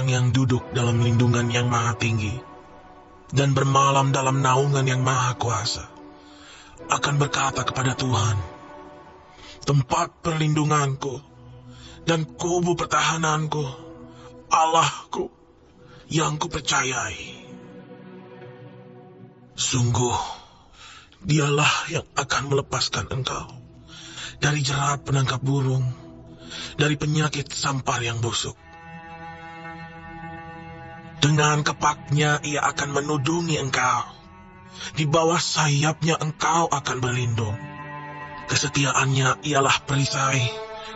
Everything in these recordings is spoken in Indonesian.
orang yang duduk dalam lindungan yang maha tinggi dan bermalam dalam naungan yang maha kuasa akan berkata kepada Tuhan, tempat perlindunganku dan kubu pertahananku, Allahku yang kupercayai. Sungguh, dialah yang akan melepaskan engkau dari jerat penangkap burung, dari penyakit sampar yang busuk. Dengan kepaknya ia akan menudungi engkau, di bawah sayapnya engkau akan berlindung. Kesetiaannya ialah perisai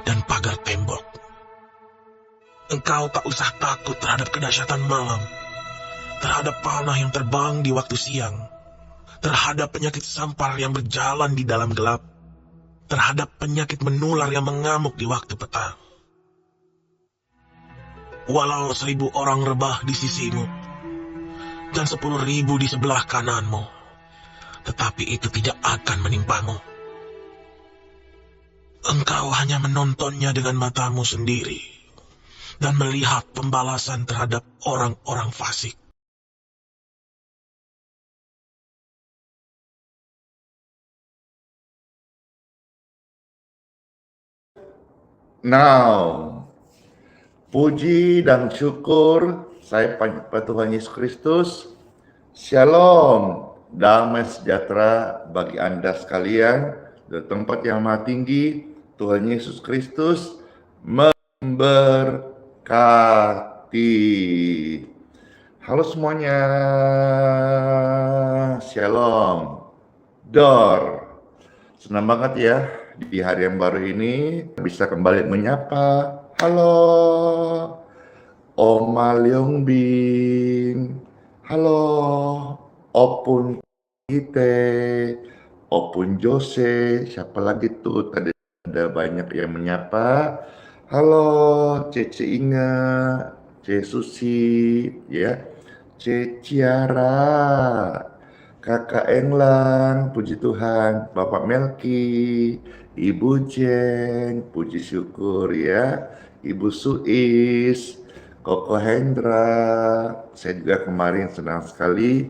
dan pagar tembok. Engkau tak usah takut terhadap kedahsyatan malam, terhadap panah yang terbang di waktu siang, terhadap penyakit sampar yang berjalan di dalam gelap, terhadap penyakit menular yang mengamuk di waktu petang. Walau 1.000 orang rebah di sisimu dan 10.000 di sebelah kananmu, tetapi itu tidak akan menimpamu. Engkau hanya menontonnya dengan matamu sendiri dan melihat pembalasan terhadap orang-orang fasik. Now, puji dan syukur saya pada Tuhan Yesus Kristus. Shalom, damai sejahtera bagi Anda sekalian dari tempat yang maha tinggi. Tuhan Yesus Kristus memberkati. Halo semuanya, Shalom, Dor. Senang banget ya di hari yang baru ini bisa kembali menyapa. Halo Oma Leong Bin, halo Opun Kite, Opun Jose, siapa lagi tuh? Tadi ada banyak yang menyapa. Halo Cece Inga, C Susi, ya, C Ciara, Kakak Englang, puji Tuhan, Bapak Melki, Ibu Jen, puji syukur ya, Ibu Suis, Koko Hendra. Saya juga kemarin senang sekali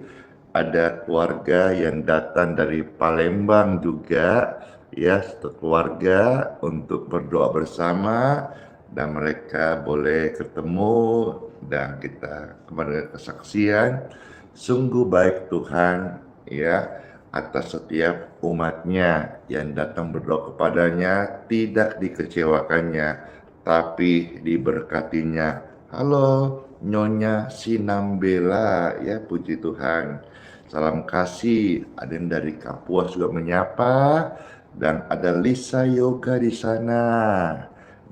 ada keluarga yang datang dari Palembang juga ya, satu keluarga untuk berdoa bersama dan mereka boleh ketemu dan kita kemarin kesaksian. Sungguh baik Tuhan ya atas setiap umatnya yang datang berdoa kepadanya, tidak dikecewakannya tapi diberkatinya. Halo Nyonya Sinambela ya, puji Tuhan. Salam kasih. Ada yang dari Kapuas juga menyapa dan ada Lisa Yoga di sana.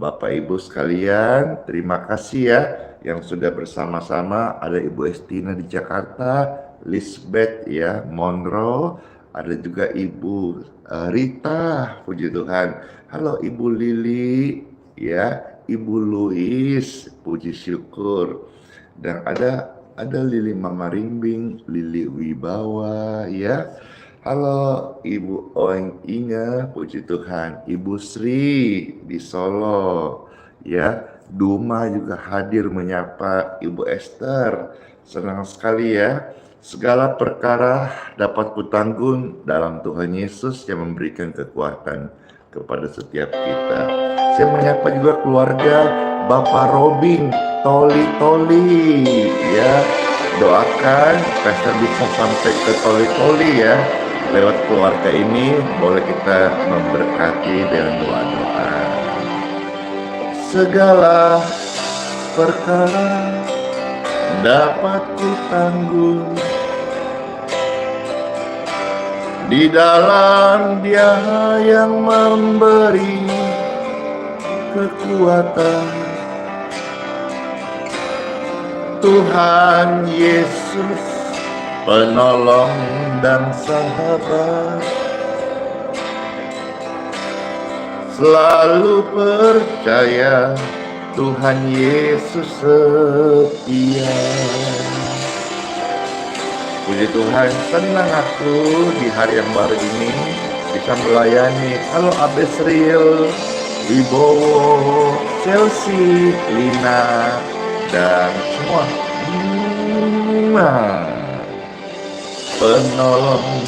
Bapak Ibu sekalian, terima kasih ya yang sudah bersama-sama. Ada Ibu Estina di Jakarta, Lisbeth ya, Monroe, ada juga Ibu Rita, puji Tuhan. Halo Ibu Lili ya, Ibu Louis, puji syukur. Dan ada Lili Mama Rimbing, Lili Wibawa ya. Halo Ibu Oeng Inge, puji Tuhan. Ibu Sri di Solo ya. Duma juga hadir menyapa. Ibu Esther, senang sekali ya. Segala perkara dapat kutanggung dalam Tuhan Yesus yang memberikan kekuatan kepada setiap kita. Saya menyapa juga keluarga Bapak Robin, Toli ya. Doakan Pastor bisa sampai ke Toli ya. Lewat keluarga ini boleh kita memberkati dengan doa-doa. Segala perkara dapat kutanggung di dalam Dia yang memberi kekuatan. Tuhan Yesus, penolong dan sahabat, selalu percaya Tuhan Yesus setia. Puji Tuhan, senang aku di hari yang baru ini bisa melayani. Halo Abesril, Wibowo, Chelsea, Lina, dan semua. Penolong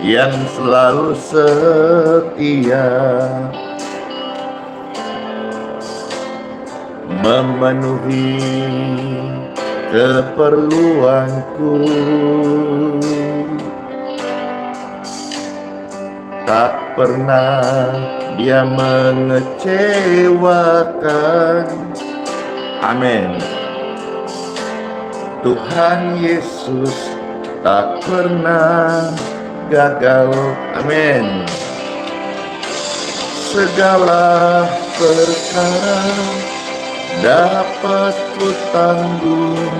yang selalu setia, memenuhi keperluanku, tak pernah dia mengecewakan. Amin. Tuhan Yesus tak pernah gagal. Amin. Segala perkara dapat ku tanggung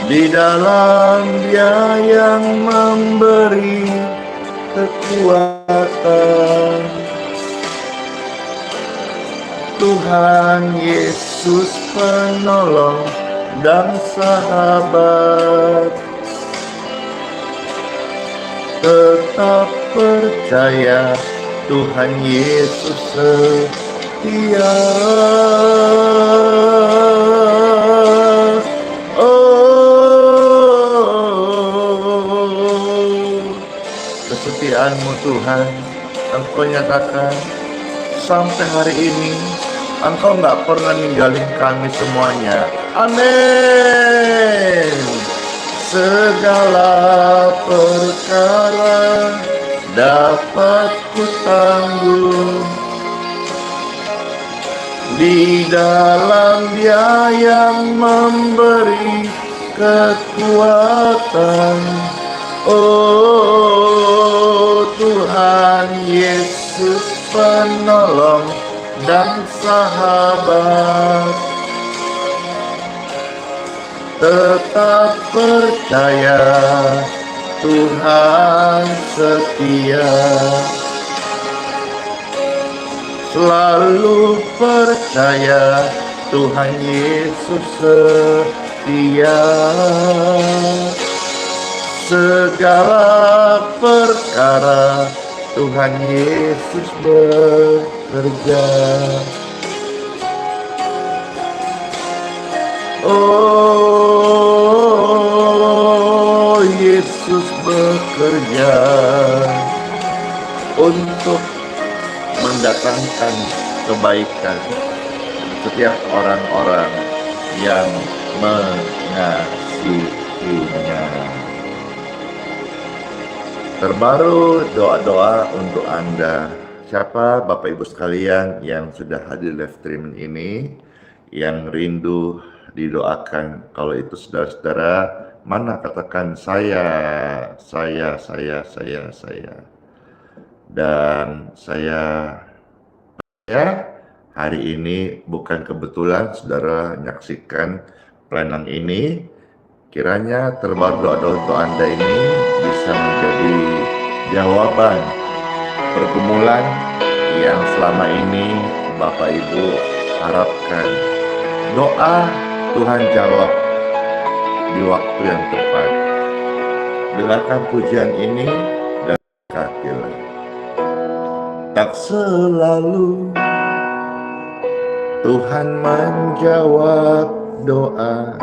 di dalam Dia yang memberi kekuatan. Tuhan Yesus penolong dan sahabat, tetap percaya Tuhan Yesus setia. Kesetiaan-Mu Tuhan Engkau nyatakan sampai hari ini. Engkau nggak pernah ninggalin kami semuanya. Amin. Segala perkara dapat ku tanggung di dalam Dia yang memberi kekuatan. Oh Tuhan Yesus penolong dan sahabat, tetap percaya Tuhan setia. Selalu percaya Tuhan Yesus setia. Segala perkara Tuhan Yesus bekerja. Oh, Yesus bekerja untuk mendatangkan kebaikan setiap orang-orang yang mengasihinya. Terbaru doa-doa untuk Anda. Siapa Bapak Ibu sekalian yang sudah hadir live streaming ini, yang rindu didoakan? Kalau itu saudara-saudara, mana katakan saya. Dan saya hari ini bukan kebetulan saudara menyaksikan pelayanan ini. Kiranya terbaru doa-doa untuk Anda ini bisa menjadi jawaban pergumulan yang selama ini Bapak Ibu harapkan. Doa Tuhan jawab di waktu yang tepat. Dengarkan pujian ini dan berkatilah. Tak selalu Tuhan menjawab doa,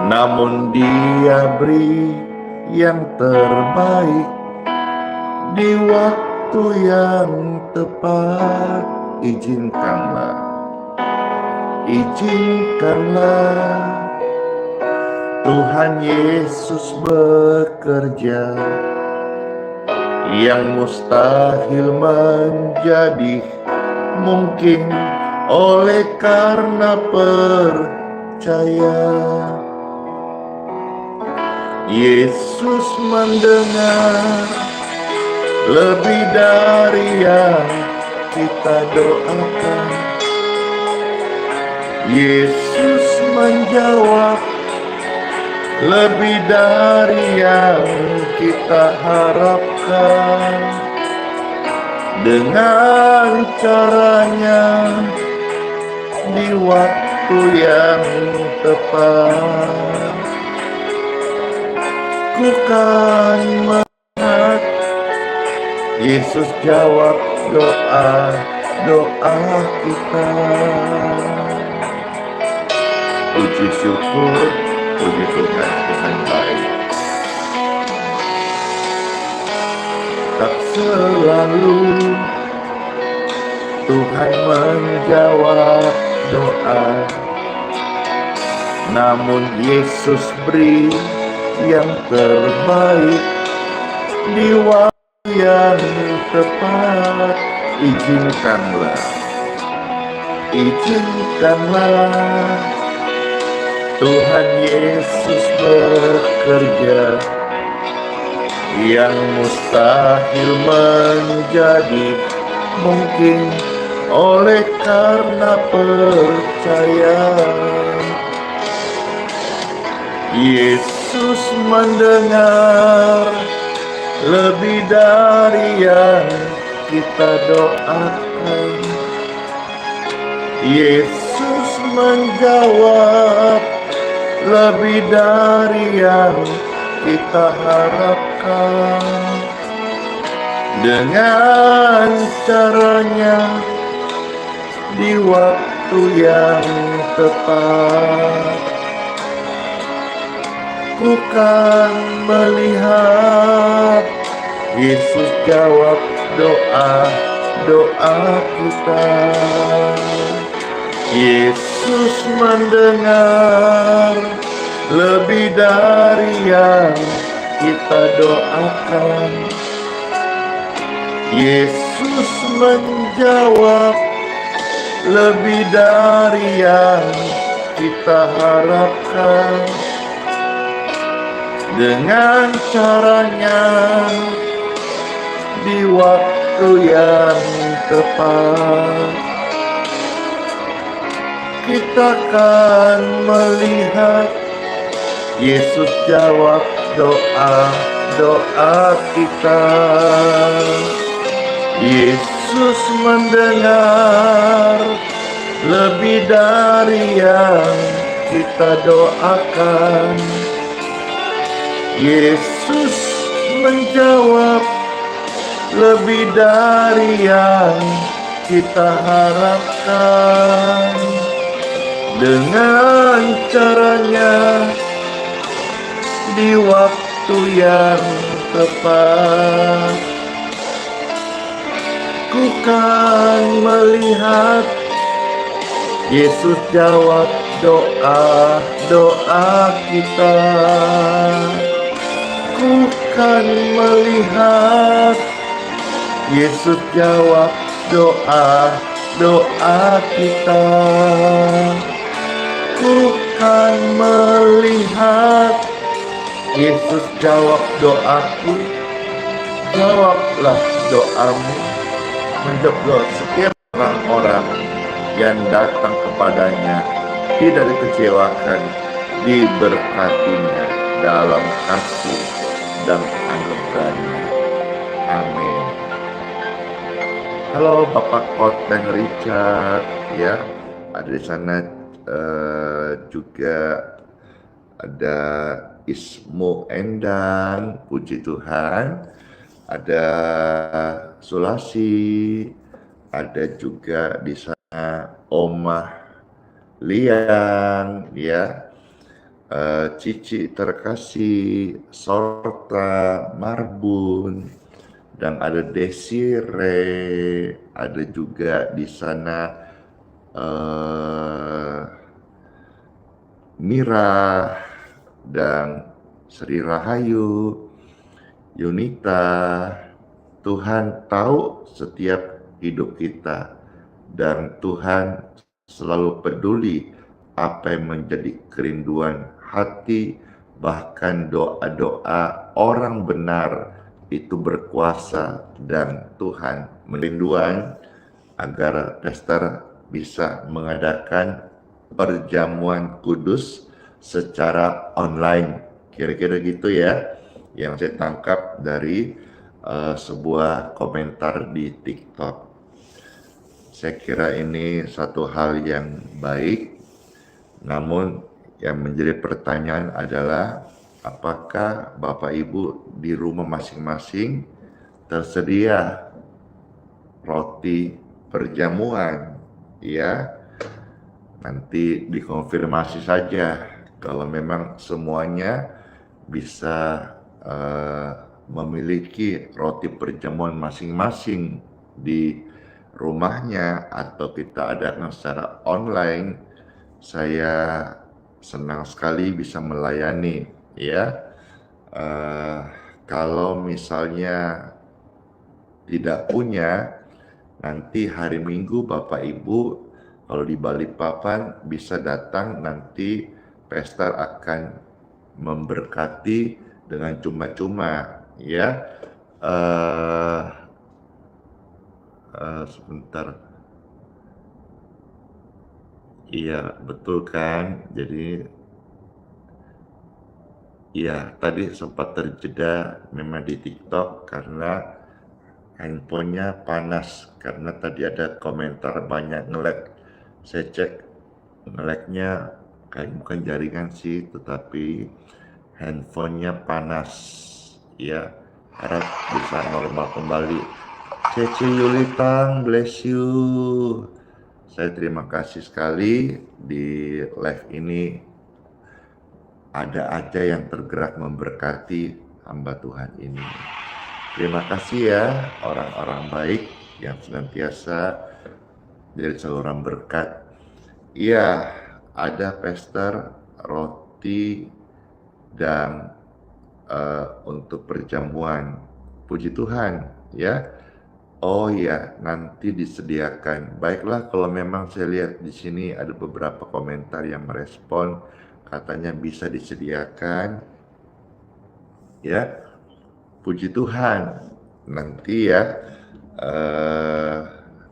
namun Dia beri yang terbaik di waktu yang tepat. Izinkanlah Tuhan Yesus bekerja, yang mustahil menjadi mungkin oleh karena percaya. Yesus mendengar lebih dari yang kita doakan. Yesus menjawab lebih dari yang kita harapkan. Dengan caranya di waktu yang tepat, ku kan melihat Yesus jawab doa doa kita. Puji syukur, puji Tuhan, Tuhan baik. Tak selalu Tuhan menjawab doa, namun Yesus beri yang terbaik di waktu yang tepat. Izinkanlah Tuhan Yesus bekerja, yang mustahil menjadi mungkin oleh karena percaya. Yesus mendengar lebih dari yang kita doakan. Yesus menjawab lebih dari yang kita harapkan. Dengan caranya di waktu yang tepat, ku kan melihat Yesus jawab doa kita. Yesus mendengar lebih dari yang kita doakan. Yesus menjawab lebih dari yang kita harapkan. Dengan caranya di waktu yang tepat, kita akan melihat Yesus jawab doa kita. Yesus mendengar lebih dari yang kita doakan. Yesus menjawab lebih dari yang kita harapkan. Dengan caranya di waktu yang tepat, ku kan melihat Yesus jawab doa kita. Ku kan melihat Yesus jawab doa kita. Ku kan melihat Yesus jawab doaku. Jawablah doamu, menjawab setiap orang-orang yang datang kepadanya, tidak dikecewakan, diberkatinya dalam kasih dan anugerahnya. Amin. Halo Bapak Koteng Richard, ya, ada di sana juga ada Ismu Endang, puji Tuhan. Ada Sulasi, ada juga di sana Omah Liang, ya, Cici terkasih, Sorta Marbun, dan ada Desire, ada juga di sana Mira dan Sri Rahayu, Yunita. Tuhan tahu setiap hidup kita, dan Tuhan selalu peduli apa yang menjadi kerinduan hati. Bahkan doa-doa orang benar itu berkuasa, dan Tuhan merinduan agar Lester bisa mengadakan perjamuan kudus secara online. Kira-kira gitu ya, yang saya tangkap dari sebuah komentar di TikTok. Saya kira ini satu hal yang baik, namun yang menjadi pertanyaan adalah apakah Bapak Ibu di rumah masing-masing tersedia roti perjamuan, ya. Nanti dikonfirmasi saja kalau memang semuanya bisa memiliki roti perjamuan masing-masing di rumahnya atau kita adakan secara online. Saya senang sekali bisa melayani, ya. Eh, Kalau misalnya tidak punya, nanti hari Minggu Bapak Ibu kalau di Balikpapan bisa datang, nanti Pastor akan memberkati dengan cuma-cuma, ya. Eh Sebentar. Iya, betul kan? Jadi iya, tadi sempat terjeda memang di TikTok karena handphonenya panas, karena tadi ada komentar banyak nge-lag. Saya cek nge-lagnya kayak bukan jaringan sih, tetapi handphonenya panas. Ya, harap bisa normal kembali. Cece Yulitang, bless you. Saya terima kasih sekali di live ini ada aja yang tergerak memberkati hamba Tuhan ini. Terima kasih ya orang-orang baik yang senantiasa dari saluran berkat. Iya, ada pester roti dan untuk perjamuan. Puji Tuhan, ya. Oh ya, nanti disediakan. Baiklah, kalau memang saya lihat di sini ada beberapa komentar yang merespon, katanya bisa disediakan, ya. Puji Tuhan, nanti ya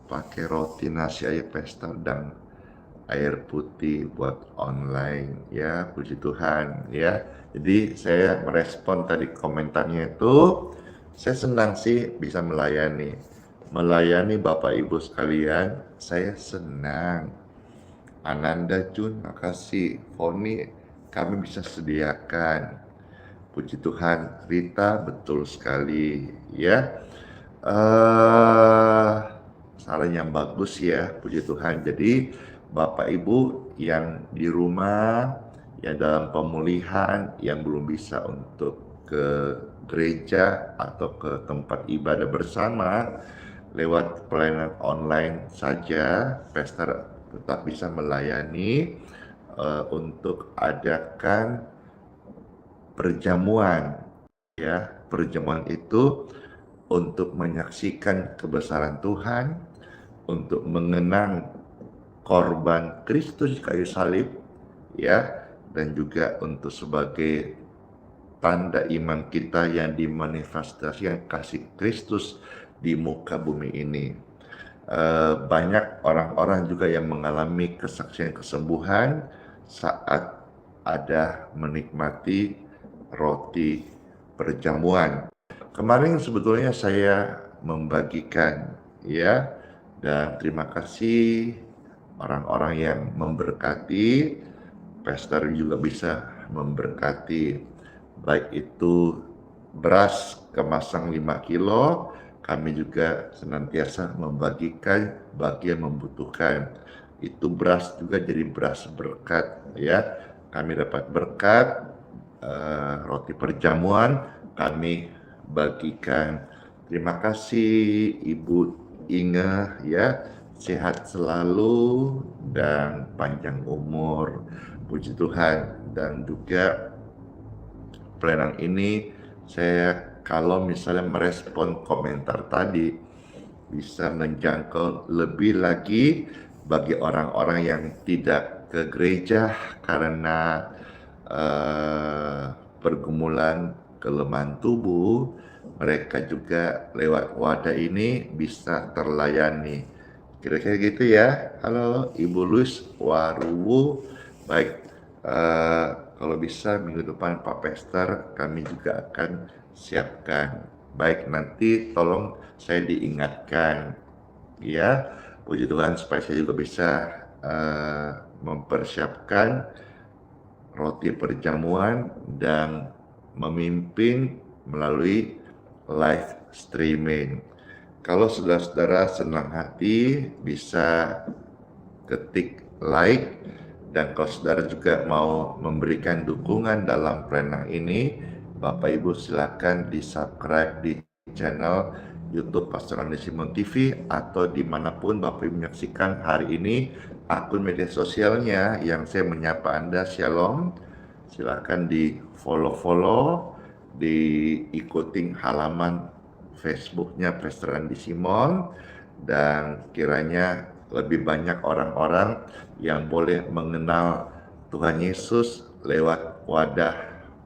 pakai roti nasi air pesta dan air putih buat online, ya. Puji Tuhan, ya. Jadi saya merespon tadi komentarnya itu, saya senang sih bisa melayani Bapak Ibu sekalian. Saya senang. Ananda Jun, makasih. Foni, kami bisa sediakan. Puji Tuhan. Rita, betul sekali, ya. Saran yang bagus ya, puji Tuhan. Jadi Bapak Ibu yang di rumah, yang dalam pemulihan, yang belum bisa untuk ke gereja atau ke tempat ibadah bersama, lewat pelayanan online saja, Pastor tetap bisa melayani untuk adakan perjamuan, ya. Perjamuan itu untuk menyaksikan kebesaran Tuhan, untuk mengenang korban Kristus kayu salib, ya, dan juga untuk sebagai tanda iman kita yang dimanifestasikan kasih Kristus di muka bumi ini. Banyak orang-orang juga yang mengalami kesaksian kesembuhan saat ada menikmati roti perjamuan. Kemarin sebetulnya saya membagikan, ya, dan terima kasih orang-orang yang memberkati. Pastor juga bisa memberkati, baik itu beras kemasan 5 kilo, kami juga senantiasa membagikan bagi yang membutuhkan. Itu beras juga jadi beras berkat, ya. Kami dapat berkat roti perjamuan, kami bagikan. Terima kasih Ibu Inge, ya. Sehat selalu dan panjang umur. Puji Tuhan. Dan juga pelayanan ini saya kalau misalnya merespon komentar tadi bisa menjangkau lebih lagi bagi orang-orang yang tidak ke gereja karena pergumulan kelemahan tubuh, mereka juga lewat wadah ini bisa terlayani. Kira-kira gitu ya. Halo Ibu Luis Waruwu. Baik, kalau bisa minggu depan Pak Pester kami juga akan siapkan. Baik, nanti tolong saya diingatkan, ya. Puji Tuhan supaya saya juga bisa mempersiapkan roti perjamuan dan memimpin melalui live streaming. Kalau saudara-saudara senang hati bisa ketik like, dan kalau saudara juga mau memberikan dukungan dalam prenah ini, Bapak Ibu silakan di subscribe di channel YouTube Pastor Andi Simon TV, atau dimanapun Bapak Ibu menyaksikan hari ini akun media sosialnya yang saya menyapa Anda. Shalom, silakan di follow, diikuti halaman Facebooknya Pastor Andi Simon, dan kiranya lebih banyak orang-orang yang boleh mengenal Tuhan Yesus lewat wadah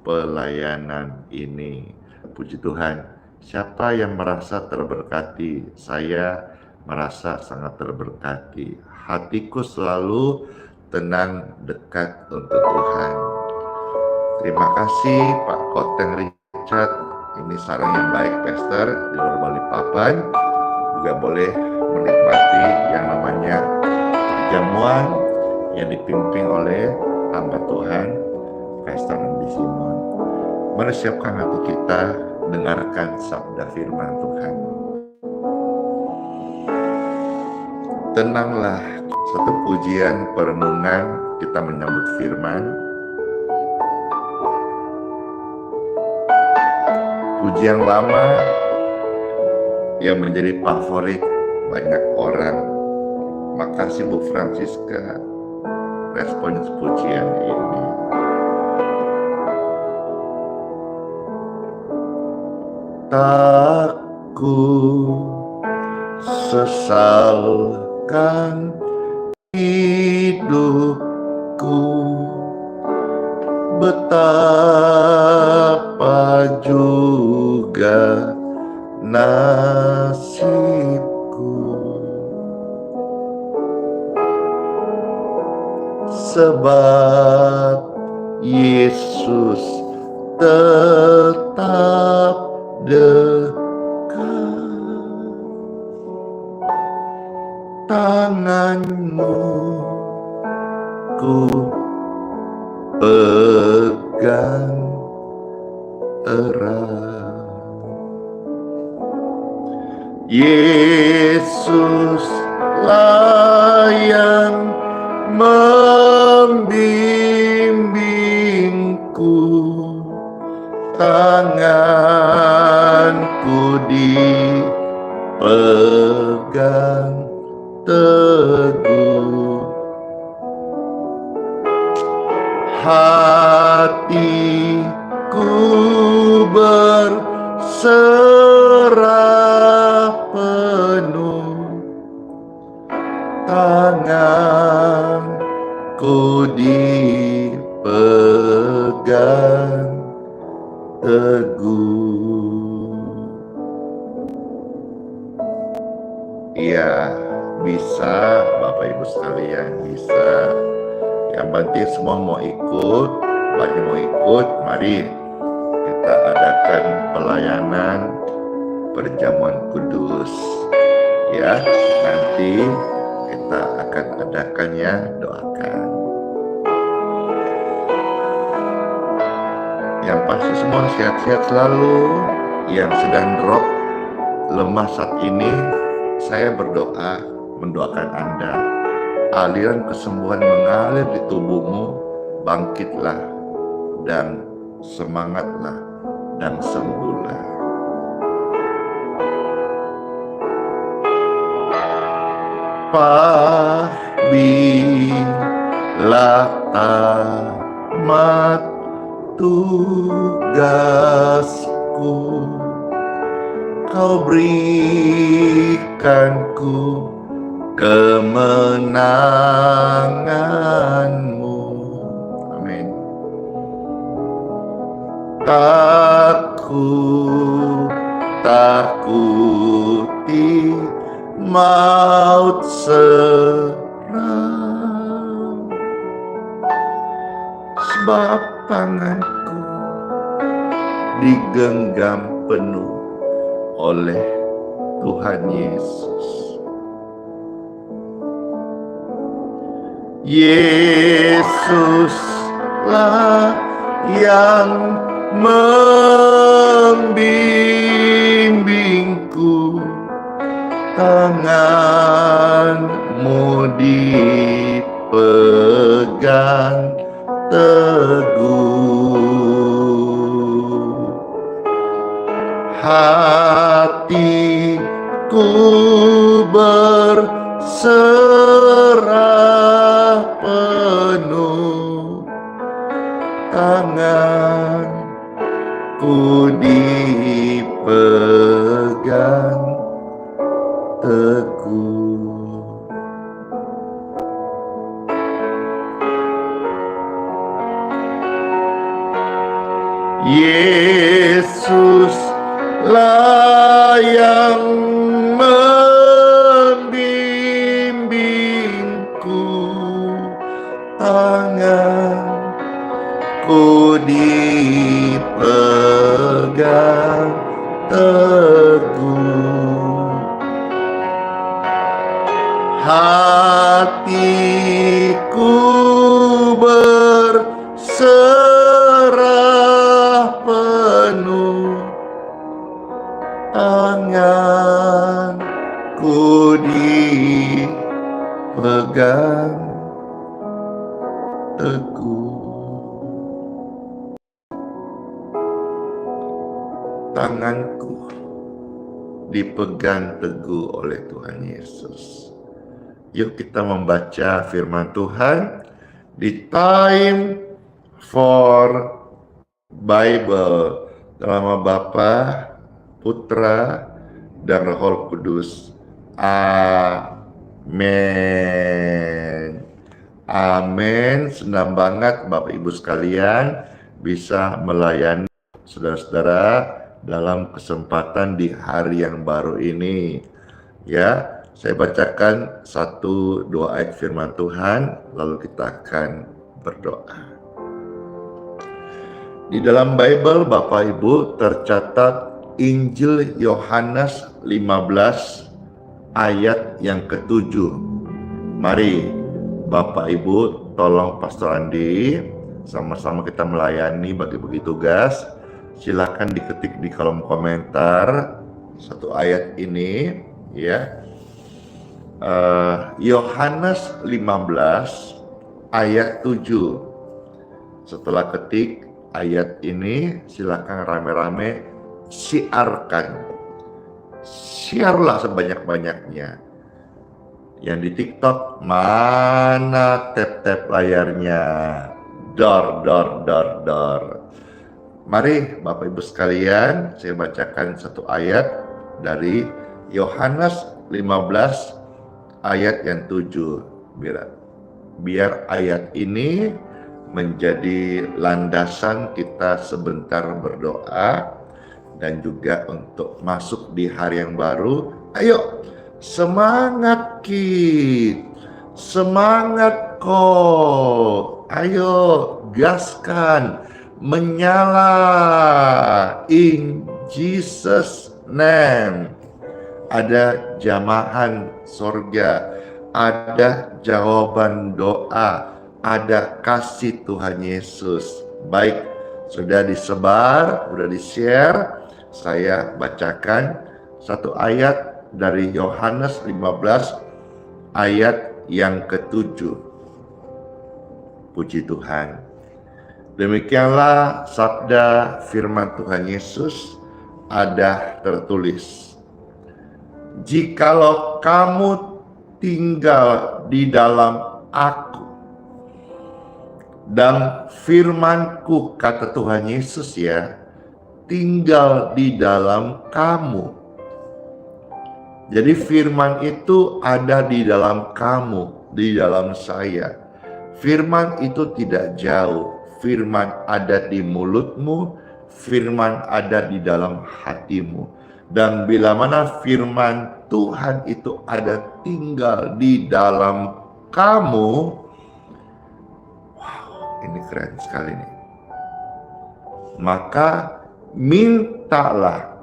pelayanan ini. Puji Tuhan, siapa yang merasa terberkati? Saya merasa sangat terberkati. Hatiku selalu tenang dekat untuk Tuhan. Terima kasih Pak Koteng Richard. Ini saran yang baik, Pastor, di luar Balikpapan juga boleh menikmati yang namanya perjamuan yang dipimpin oleh hamba Tuhan Pastor Andi Simon. Mari siapkan hati kita dengarkan sabda firman Tuhan. Tenanglah, satu pujian perenungan kita menyambut firman. Pujian lama yang menjadi favorit banyak orang. Makasih Bu Francisca, respons pujian ini. Tak ku sesalkan hidupku, betapa juga nasibku, sebab Yesus tetap dekat. Tanganmu ku pegang erat. Yesuslah yang membimbingku, tanganku dipegang teguh, hatiku berserah penuh, tanganku dipegang teguh. Iya, bisa Bapak Ibu sekalian, bisa. Yang penting semua mau ikut, banyak mau ikut, mari kita adakan pelayanan perjamuan kudus. Ya, nanti kita akan adakannya, doakan. Yang pasti semua sehat-sehat selalu. Yang sedang drop, lemah saat ini, saya berdoa, mendoakan Anda, aliran kesembuhan mengalir di tubuhmu, bangkitlah dan semangatlah dan sembuhlah. Bila tamat tugasku, Kau berikanku kemenanganmu. Amin. Tak ku takuti maut serang, sebab tanganku digenggam penuh oleh Tuhan Yesus. Yesuslah yang membimbingku, tanganmu dipegang teguh, hatiku berserah penuh, tanganku dipegang teguh. Yesus lah yang membimbingku, tanganku dipegang teguh, hatiku berserah penuh, tanganku dipegang teguh. Tanganku dipegang teguh oleh Tuhan Yesus. Yuk kita membaca firman Tuhan di Time for Bible dalam nama Bapa, Putra, dan Roh Kudus. Amin. Amin. Senang banget Bapak Ibu sekalian bisa melayani saudara-saudara dalam kesempatan di hari yang baru ini. Ya, saya bacakan 1-2 ayat firman Tuhan, lalu kita akan berdoa. Di dalam Bible Bapak Ibu tercatat Injil Yohanes 15 ayat yang ke-7. Mari Bapak Ibu tolong Pastor Andi, sama-sama kita melayani bagi-bagi tugas. Silakan diketik di kolom komentar satu ayat ini, ya. Yohanes 15 ayat 7. Setelah ketik ayat ini, silakan rame-rame siarkan. Siarlah sebanyak-banyaknya. Yang di TikTok, mana tap-tap layarnya? Dor. Mari Bapak Ibu sekalian, saya bacakan satu ayat dari Yohanes 15 ayat yang 7. Biar ayat ini menjadi landasan kita sebentar berdoa dan juga untuk masuk di hari yang baru. Ayo, semangat Ki, semangat Ko, ayo gaskan, menyala, in Jesus name. Ada jamahan sorga, ada jawaban doa, ada kasih Tuhan Yesus. Baik, sudah disebar, sudah di-share. Saya bacakan satu ayat dari Yohanes 15 ayat yang ke-7. Puji Tuhan. Demikianlah sabda firman Tuhan Yesus, ada tertulis, jikalau kamu tinggal di dalam aku dan firman-Ku, kata Tuhan Yesus ya, tinggal di dalam kamu. Jadi firman itu ada di dalam kamu, di dalam saya. Firman itu tidak jauh. Firman ada di mulutmu, firman ada di dalam hatimu. Dan bila mana firman Tuhan itu ada tinggal di dalam kamu, wow, ini keren sekali nih. Maka mintalah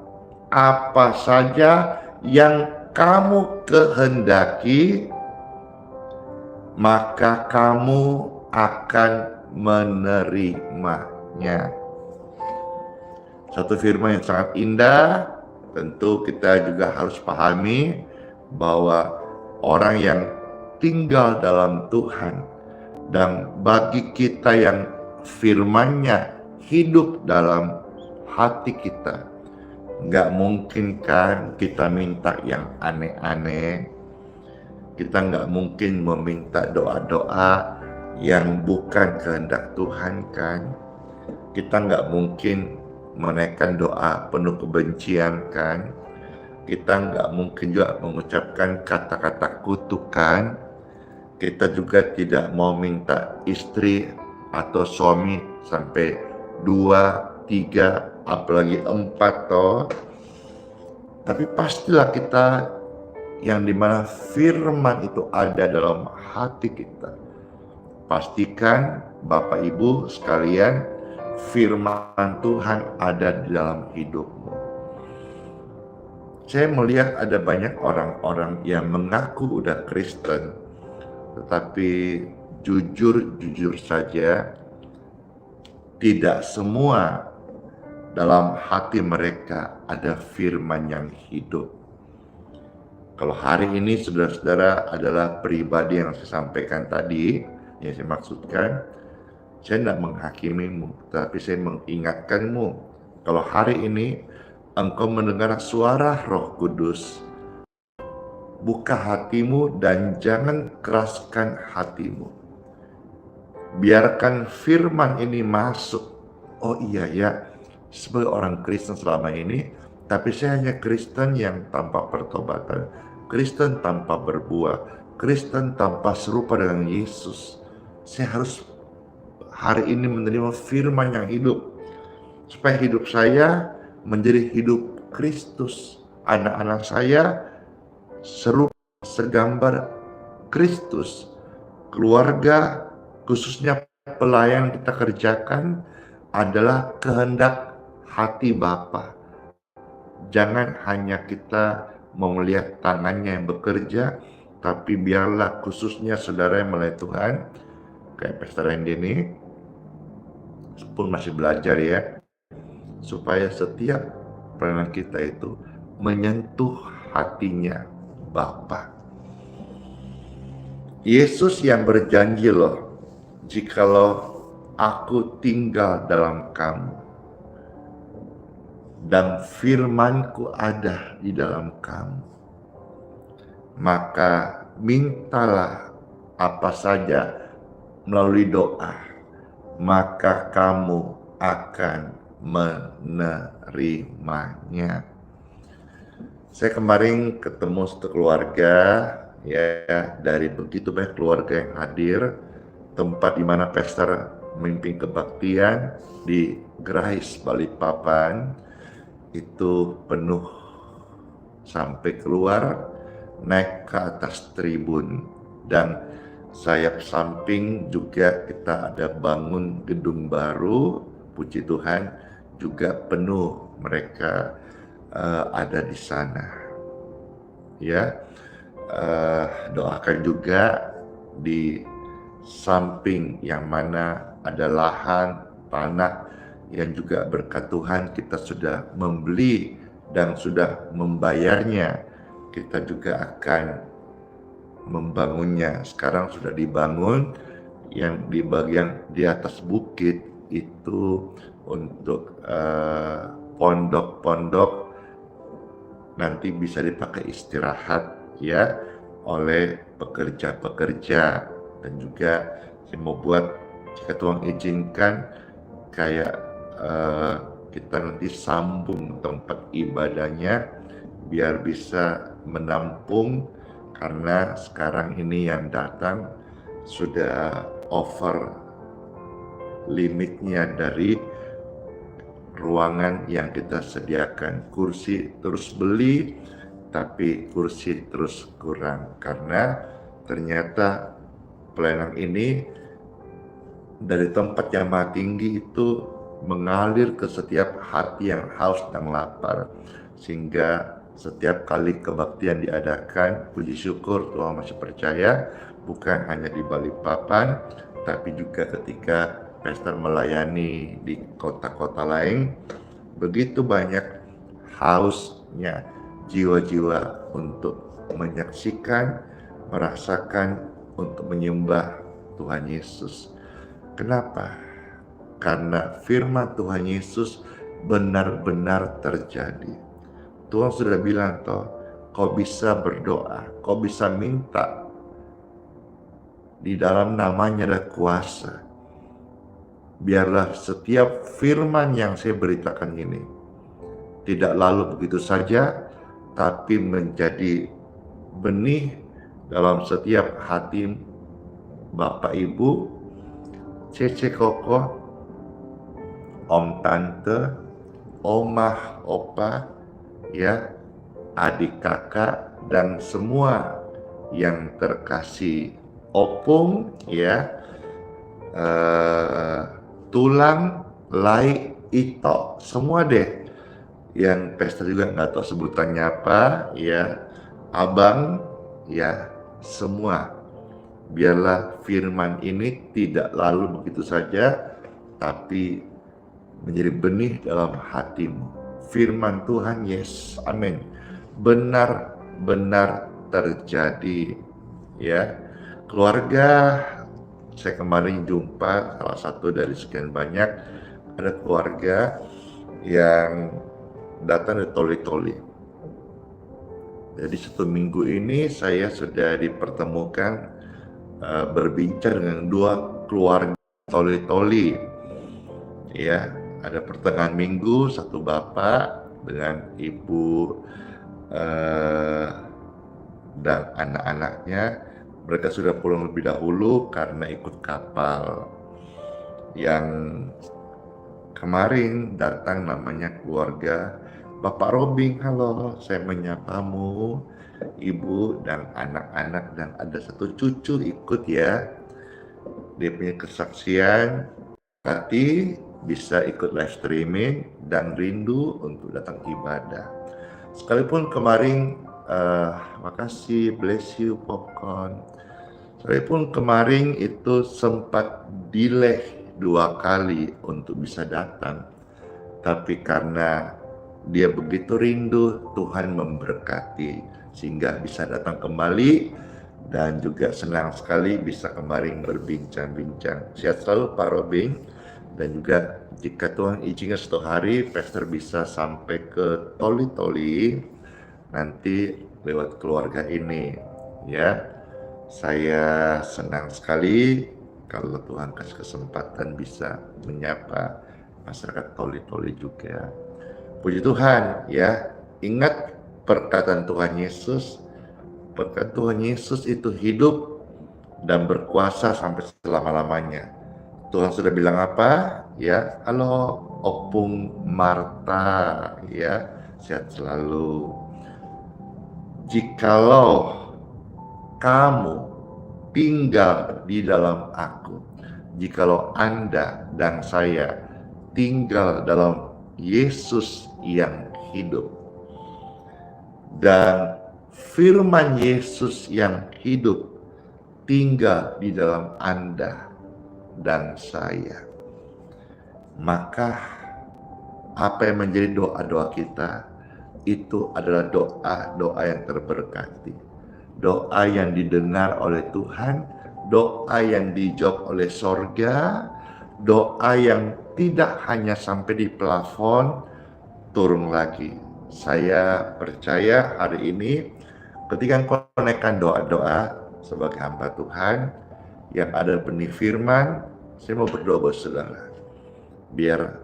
apa saja yang kamu kehendaki, maka kamu akan menerimanya. Satu firman yang sangat indah, tentu kita juga harus pahami bahwa orang yang tinggal dalam Tuhan dan bagi kita yang firman-Nya hidup dalam hati kita, nggak mungkin kan kita minta yang aneh-aneh. Kita nggak mungkin meminta doa-doa yang bukan kehendak Tuhan kan. Kita nggak mungkin menaikkan doa penuh kebencian kan. Kita nggak mungkin juga mengucapkan kata-kata kutukan. Kita juga tidak mau minta istri atau suami sampai 2, 3, apalagi 4 toh. Tapi pastilah kita yang dimana firman itu ada dalam hati kita. Pastikan Bapak Ibu sekalian, firman Tuhan ada di dalam hidupmu. Saya melihat ada banyak orang-orang yang mengaku udah Kristen, tetapi jujur saja tidak semua dalam hati mereka ada firman yang hidup. Kalau hari ini saudara-saudara adalah pribadi yang saya sampaikan tadi, yang saya maksudkan, saya tidak menghakimimu, tapi saya mengingatkanmu. Kalau hari ini engkau mendengar suara Roh Kudus, buka hatimu dan jangan keraskan hatimu. Biarkan firman ini masuk. Oh iya ya, sebagai orang Kristen selama ini, tapi saya hanya Kristen yang tanpa pertobatan, Kristen tanpa berbuah, Kristen tanpa serupa dengan Yesus. Saya harus hari ini menerima firman yang hidup, supaya hidup saya menjadi hidup Kristus. Anak-anak saya serupa segambar Kristus. Keluarga, khususnya pelayan kita kerjakan adalah kehendak hati Bapa. Jangan hanya kita mau melihat tangannya yang bekerja, tapi biarlah khususnya saudara yang melayani Tuhan, kayak Pastor Randy ini pun masih belajar ya, supaya setiap pelayanan kita itu menyentuh hatinya Bapa. Yesus yang berjanji loh, jikalau aku tinggal dalam kamu dan firman-Ku ada di dalam kamu, maka mintalah apa saja melalui doa, maka kamu akan menerimanya. Saya kemarin ketemu satu keluarga ya, dari begitu banyak keluarga yang hadir, tempat di mana pastor memimpin kebaktian di Gerais Balikpapan itu penuh sampai keluar, naik ke atas tribun, dan sayap samping juga kita ada bangun gedung baru, puji Tuhan juga penuh, mereka ada di sana ya. Doakan juga di samping yang mana ada lahan tanah yang juga berkat Tuhan kita sudah membeli dan sudah membayarnya, kita juga akan membangunnya. Sekarang sudah dibangun yang di bagian di atas bukit itu untuk pondok-pondok, nanti bisa dipakai istirahat ya oleh pekerja-pekerja. Dan juga saya mau buat, jika Tuhan izinkan, kayak kita nanti sambung tempat ibadahnya biar bisa menampung, karena sekarang ini yang datang sudah over limitnya dari ruangan yang kita sediakan. Kursi terus beli, tapi kursi terus kurang, karena ternyata pelayanan ini dari tempat yang maha tinggi itu mengalir ke setiap hati yang haus dan lapar, sehingga setiap kali kebaktian diadakan, puji syukur Tuhan masih percaya, bukan hanya di Balikpapan, tapi juga ketika pastor melayani di kota-kota lain, begitu banyak hausnya jiwa-jiwa untuk menyaksikan, merasakan untuk menyembah Tuhan Yesus. Kenapa? Karena firman Tuhan Yesus benar-benar terjadi. Tuhan sudah bilang toh, kau bisa berdoa, kau bisa minta, di dalam namanya ada kuasa. Biarlah setiap firman yang saya beritakan ini tidak lalu begitu saja, tapi menjadi benih dalam setiap hati Bapak Ibu, Cece Koko, Om Tante, Omah, Opa, ya, adik kakak, dan semua yang terkasih, Opung, ya, Tulang, Lai, Ito, semua deh. Yang pesta juga nggak tahu sebutannya apa, ya, Abang, ya, semua. Biarlah firman ini tidak lalu begitu saja, tapi menjadi benih dalam hatimu. Firman Tuhan, yes, amin, benar-benar terjadi, ya. Keluarga, saya kemarin jumpa salah satu dari sekian banyak, ada keluarga yang datang dari Toli-Toli. Jadi 1 minggu ini saya sudah dipertemukan berbincang dengan 2 keluarga Toli-Toli. Ya, ada pertengahan minggu satu bapak dengan ibu dan anak-anaknya. Mereka sudah pulang lebih dahulu karena ikut kapal. Yang kemarin datang namanya keluarga Bapak Robing. Halo, saya menyapamu, ibu dan anak-anak, dan ada satu cucu ikut ya. Dia punya kesaksian, hati bisa ikut live streaming dan rindu untuk datang ibadah. Sekalipun kemarin, makasih, bless you popcorn. Sekalipun kemarin itu sempat delay 2 kali untuk bisa datang, tapi karena dia begitu rindu, Tuhan memberkati sehingga bisa datang kembali, dan juga senang sekali bisa kemarin berbincang-bincang. Sehat selalu Pak Robin, dan juga jika Tuhan izinkan suatu hari Pastor bisa sampai ke Toli-Toli nanti lewat keluarga ini, ya. Saya senang sekali kalau Tuhan kasih kesempatan bisa menyapa masyarakat Toli-Toli juga. Puji Tuhan, ya. Ingat perkataan Tuhan Yesus. Perkataan Tuhan Yesus itu hidup dan berkuasa sampai selama-lamanya. Tuhan sudah bilang apa? Ya, halo Opung Marta, ya, sehat selalu. Jikalau kamu tinggal di dalam aku, jikalau Anda dan saya tinggal dalam Yesus yang hidup, dan firman Yesus yang hidup tinggal di dalam Anda dan saya, maka apa yang menjadi doa-doa kita itu adalah doa-doa yang terberkati, doa yang didengar oleh Tuhan, doa yang dijawab oleh sorga, doa yang tidak hanya sampai di plafon, turun lagi. Saya percaya hari ini ketika engkau menaikkan doa-doa sebagai hamba Tuhan yang ada benih firman, saya mau berdoa buat saudara, biar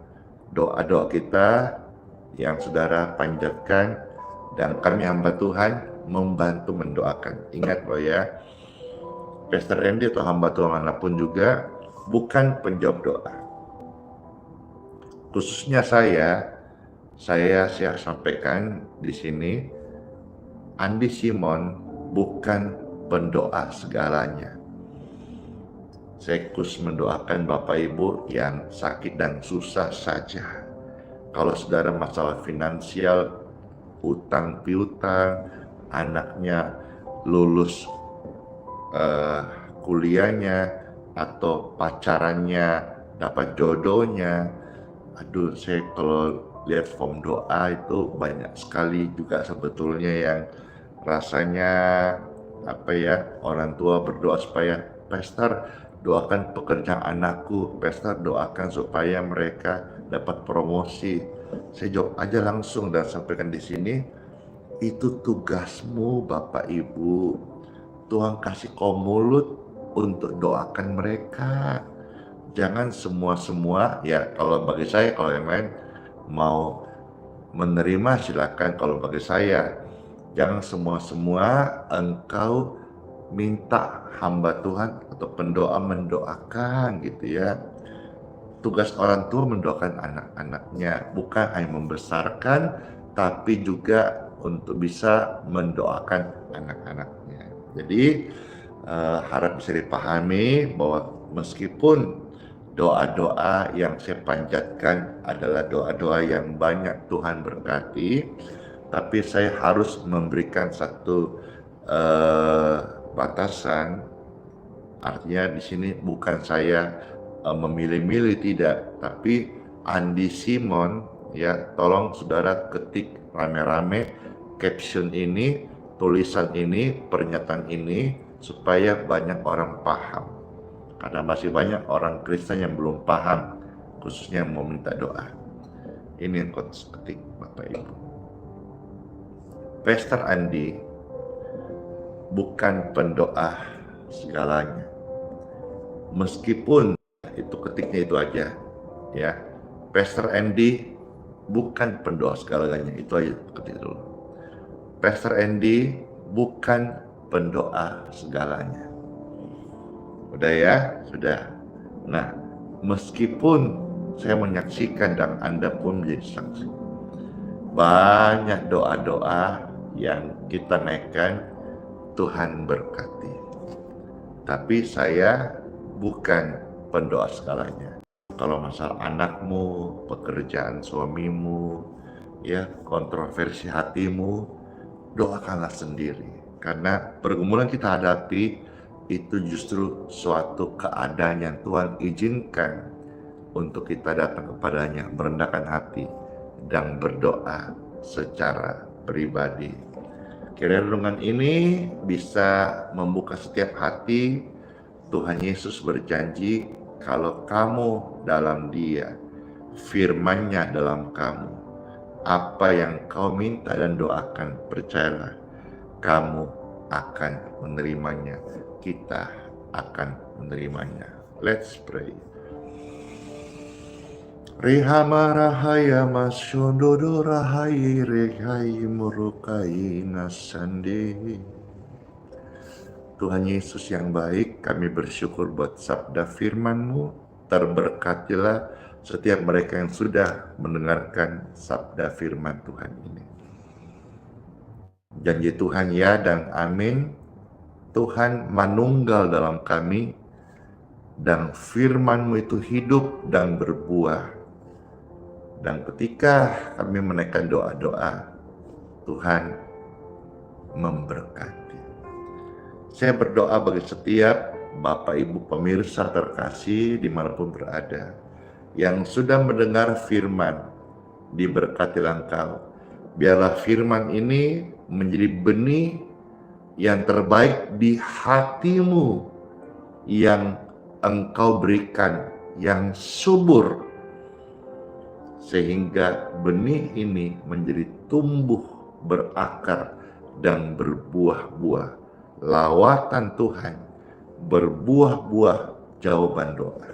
doa-doa kita yang saudara panjatkan dan kami hamba Tuhan membantu mendoakan. Ingat loh ya, Pastor Randy atau hamba Tuhan manapun juga bukan penjawab doa. Khususnya saya sampaikan di sini, Andi Simon bukan pendoa segalanya. Saya khusus mendoakan Bapak Ibu yang sakit dan susah saja. Kalau saudara masalah finansial, utang piutang, anaknya lulus kuliahnya, atau pacarannya dapat jodohnya, aduh, saya kalau lihat form doa itu banyak sekali juga sebetulnya yang rasanya orang tua berdoa supaya Pastor doakan pekerjaan anakku, Pastor doakan supaya mereka dapat promosi. Saya jawab aja langsung dan sampaikan di sini, itu tugasmu Bapak Ibu. Tuhan kasih kau mulut untuk doakan mereka. Jangan semua ya, kalau bagi saya, kalau yang lain mau menerima silakan. Kalau bagi saya, jangan semua engkau minta hamba Tuhan atau pendoa mendoakan gitu ya. Tugas orang tua mendoakan anak-anaknya, bukan hanya membesarkan, tapi juga untuk bisa mendoakan anak-anaknya. Jadi harap bisa dipahami bahwa meskipun doa-doa yang saya panjatkan adalah doa-doa yang banyak Tuhan berkati, tapi saya harus memberikan satu batasan. Artinya di sini bukan saya memilih-milih, tidak, tapi Andi Simon ya, tolong saudara ketik rame-rame caption ini, tulisan ini, pernyataan ini supaya banyak orang paham. Karena masih banyak orang Kristen yang belum paham, khususnya yang mau minta doa. Ini yang ketik Bapak Ibu. Pastor Andi bukan pendoa segalanya. Meskipun itu ketiknya itu aja ya. Pastor Andy bukan pendoa segalanya, itu aja ketik dulu. Pastor Andy bukan pendoa segalanya. Udah ya, sudah. Nah, meskipun saya menyaksikan dan Anda pun menjadi saksi, banyak doa-doa yang kita naikkan Tuhan berkati. Tapi saya bukan pendoa segalanya. Kalau masalah anakmu, pekerjaan suamimu, ya kontroversi hatimu, doakanlah sendiri. Karena pergumulan kita hadapi itu justru suatu keadaan yang Tuhan izinkan untuk kita datang kepadanya, merendahkan hati dan berdoa secara pribadi. Kiranya renungan ini bisa membuka setiap hati. Tuhan Yesus berjanji, kalau kamu dalam Dia, firman-Nya dalam kamu, apa yang kau minta dan doakan, percayalah, kamu akan menerimanya. Kita akan menerimanya. Let's pray. Rihama rahaya masyundodo rahai rehai murukai nasandi. Tuhan Yesus yang baik, kami bersyukur buat sabda firman-Mu. Terberkatilah setiap mereka yang sudah mendengarkan sabda firman Tuhan ini. Janji Tuhan ya dan amin. Tuhan manunggal dalam kami, dan firman-Mu itu hidup dan berbuah. Dan ketika kami menaikkan doa-doa, Tuhan memberkati. Saya berdoa bagi setiap Bapak Ibu pemirsa terkasih dimanapun berada, yang sudah mendengar firman, diberkatilah engkau. Biarlah firman ini menjadi benih yang terbaik di hatimu, yang engkau berikan, yang subur, sehingga benih ini menjadi tumbuh, berakar, dan berbuah-buah. Lawatan Tuhan, berbuah-buah jawaban doa.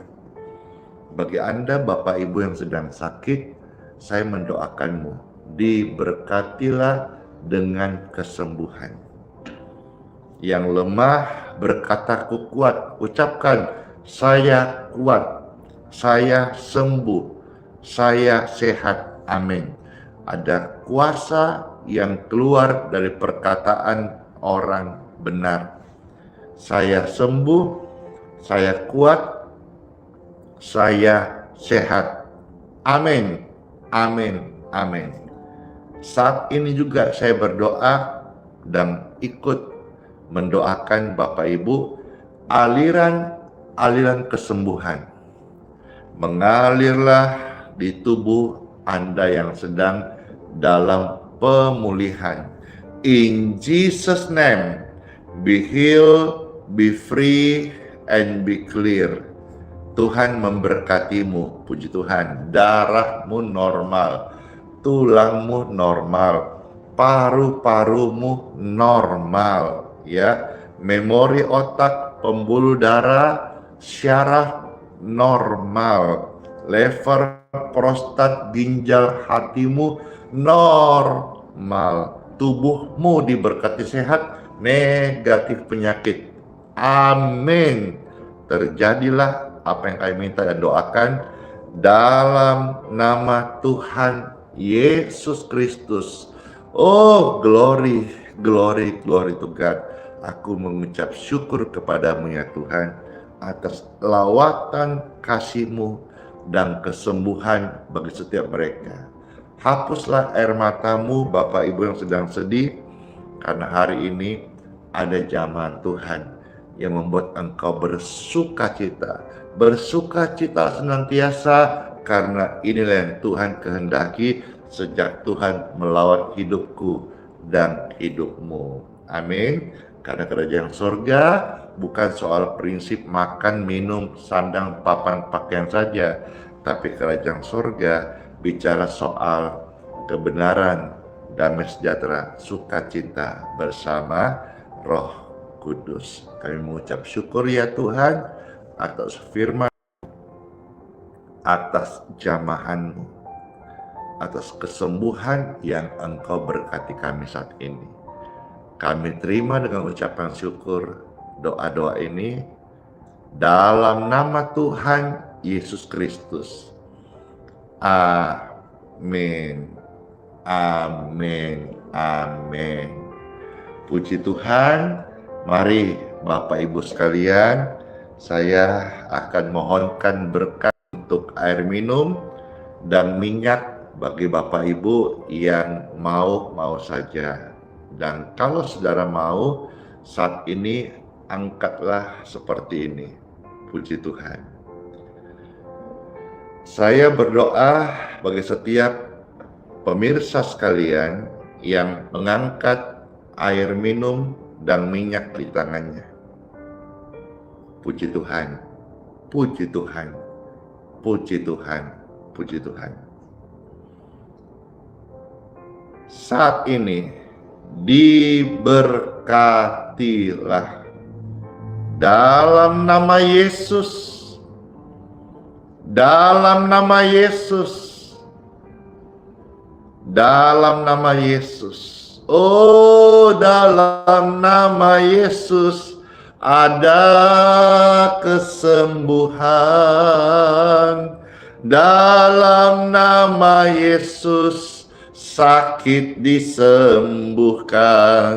Bagi Anda Bapak Ibu yang sedang sakit, saya mendoakanmu, diberkatilah dengan kesembuhan. Yang lemah berkata, "Aku kuat." Ucapkan, "Saya kuat, saya sembuh, saya sehat." Amin. Ada kuasa yang keluar dari perkataan orang benar. Saya sembuh, saya kuat, saya sehat. Amin, amin, amin. Saat ini juga saya berdoa dan ikut mendoakan Bapak Ibu, aliran kesembuhan mengalirlah di tubuh Anda yang sedang dalam pemulihan. In Jesus' name, be healed, be free, and be clear. Tuhan memberkatimu, puji Tuhan. Darahmu normal, tulangmu normal, paru-parumu normal, ya. Memori otak, pembuluh darah, syaraf normal, lever, prostat, ginjal, hatimu normal. Tubuhmu diberkati sehat, negatif penyakit. Amin. Terjadilah apa yang kami minta dan doakan dalam nama Tuhan Yesus Kristus. Oh, glory, glory, glory to God. Aku mengucap syukur kepadamu ya Tuhan atas lawatan kasih-Mu dan kesembuhan bagi setiap mereka. Hapuslah air matamu Bapak Ibu yang sedang sedih, karena hari ini ada jamahan Tuhan yang membuat engkau bersukacita senantiasa, karena inilah yang Tuhan kehendaki sejak Tuhan melawat hidupku dan hidupmu. Amin. Karena kerajaan sorga bukan soal prinsip makan, minum, sandang, papan, pakaian saja, tapi kerajaan sorga bicara soal kebenaran, damai sejahtera, sukacita bersama Roh Kudus. Kami mengucap syukur ya Tuhan atas firman, atas jamahan-Mu, atas kesembuhan yang Engkau berkati kami saat ini. Kami terima dengan ucapan syukur doa-doa ini dalam nama Tuhan Yesus Kristus. Amin. Amin. Amin. Puji Tuhan. Mari Bapak Ibu sekalian, saya akan mohonkan berkat untuk air minum dan minyak bagi Bapak Ibu yang mau saja. Dan kalau saudara mau, saat ini angkatlah seperti ini. Puji Tuhan. Saya berdoa bagi setiap pemirsa sekalian yang mengangkat air minum dan minyak di tangannya. Puji Tuhan, puji Tuhan, puji Tuhan, puji Tuhan. Saat ini diberkatilah dalam nama Yesus, dalam nama Yesus, dalam nama Yesus. Oh, dalam nama Yesus ada kesembuhan. Dalam nama Yesus sakit disembuhkan.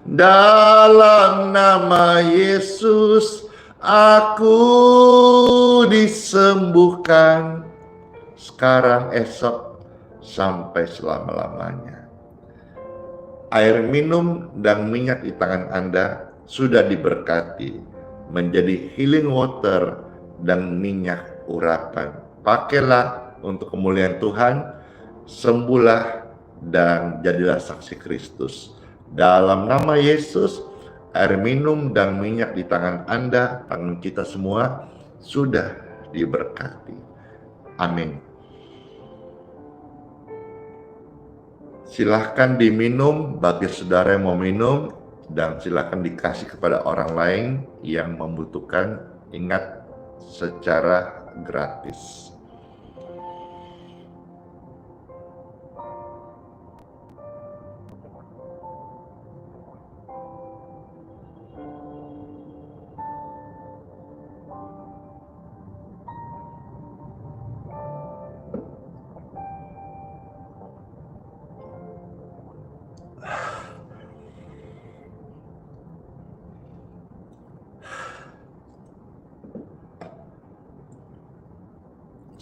Dalam nama Yesus aku disembuhkan. Sekarang, esok, sampai selama-lamanya. Air minum dan minyak di tangan Anda sudah diberkati menjadi healing water dan minyak urapan. Pakailah untuk kemuliaan Tuhan, sembuhlah dan jadilah saksi Kristus. Dalam nama Yesus, air minum dan minyak di tangan Anda, tangan kita semua sudah diberkati. Amin. Silahkan diminum bagi saudara yang mau minum, dan silahkan dikasih kepada orang lain yang membutuhkan. Ingat, secara gratis.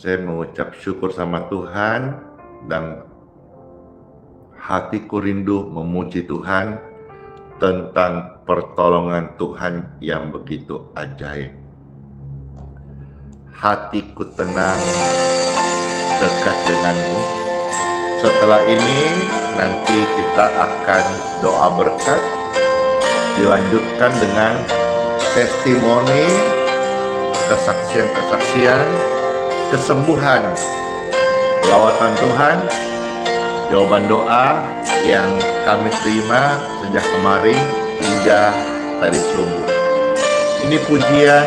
Saya mengucap syukur sama Tuhan dan hatiku rindu memuji Tuhan tentang pertolongan Tuhan yang begitu ajaib. Hatiku tenang dekat denganmu, Setelah ini nanti kita akan doa berkat, dilanjutkan dengan testimoni, kesaksian-kesaksian, kesembuhan, lawatan Tuhan, jawaban doa yang kami terima sejak kemarin hingga tadi subuh. Ini pujian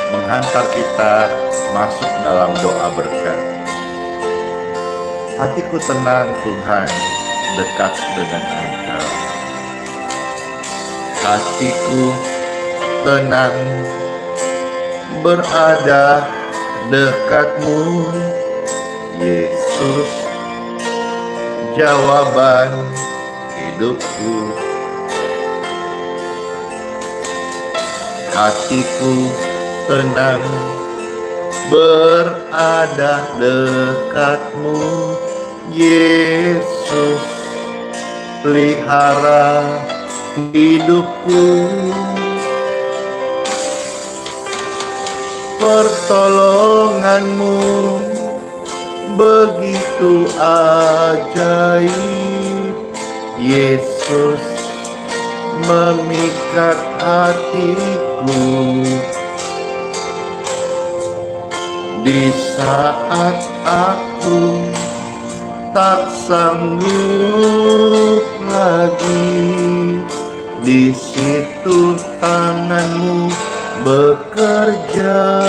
menghantar kita masuk dalam doa berkat. Hatiku tenang Tuhan, dekat dengan Engkau. Hatiku tenang, berada dekatmu, Yesus, jawaban hidupku. Hatiku tenang, berada dekatmu, Yesus, pelihara hidupku. Pertolonganmu begitu ajaib, Yesus, memikat hatiku. Di saat aku tak sanggup lagi, di situ tanganmu bekerja.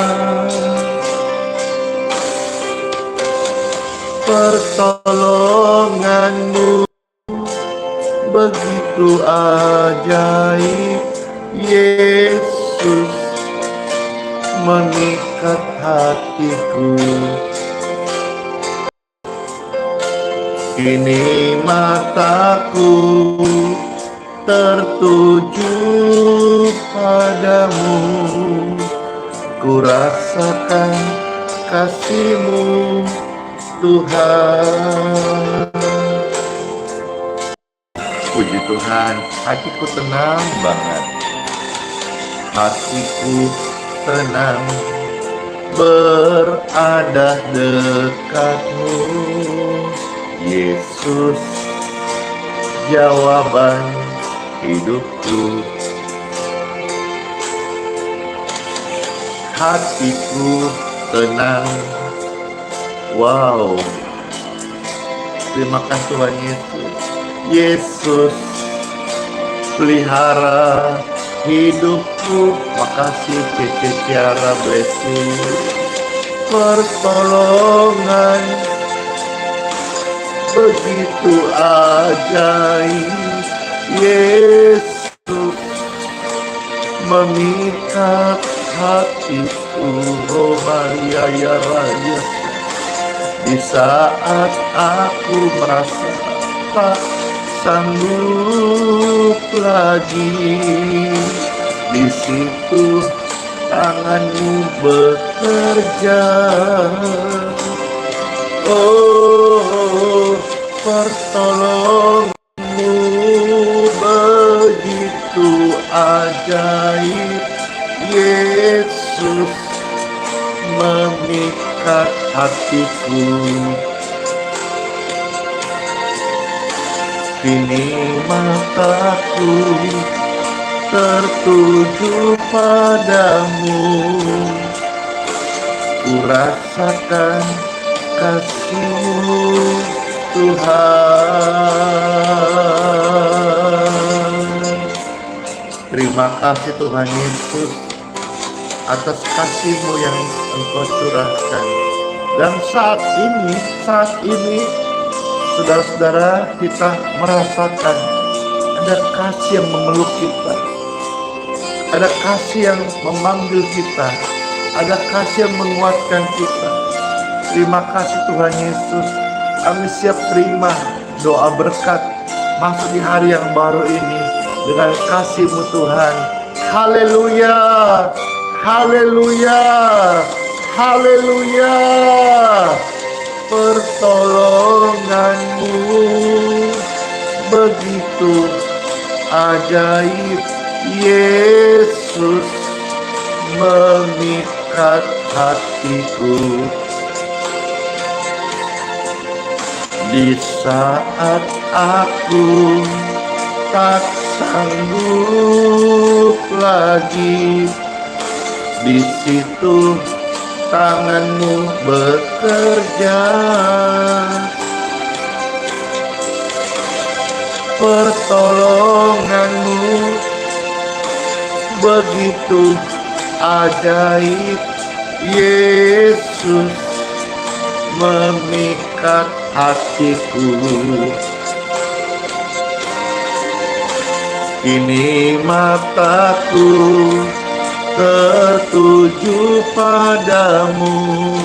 Pertolonganmu begitu ajaib, Yesus, memikat hatiku. Kini mataku tertuju padamu, ku rasakan kasih-Mu Tuhan. Puji Tuhan, hatiku tenang banget. Hatiku tenang, berada dekatmu, Yesus, jawaban hidupku. Hatiku tenang. Wow, terima kasih Tuhan Yesus. Yesus, pelihara hidupku. Makasih Cece Ciara blessing. Pertolongan begitu ajaib, Yesus, memikat hatiku. Oh Maria ya Raya, di saat aku merasa tak sanggup lagi, di situ tanganmu bekerja. Oh, pertolonganmu begitu ajaib, Yesus, memikat hatiku. Kini mataku tertuju padamu, ku rasakan kasih-Mu Tuhan. Terima kasih Tuhan Yesus atas kasih-Mu yang Engkau curahkan. Dan saat ini saudara-saudara, kita merasakan ada kasih yang memeluk kita, ada kasih yang memanggil kita, ada kasih yang menguatkan kita. Terima kasih Tuhan Yesus. Kami siap terima doa berkat masuk di hari yang baru ini dengan kasih-Mu Tuhan. Haleluya, haleluya, haleluya. Pertolongan-Mu begitu ajaib, Yesus, memikat hatiku. Di saat aku tak sanggup lagi, di situ tanganmu bekerja. Pertolonganmu begitu ajaib, Yesus, memikat hatiku. Kini mataku tertuju padamu,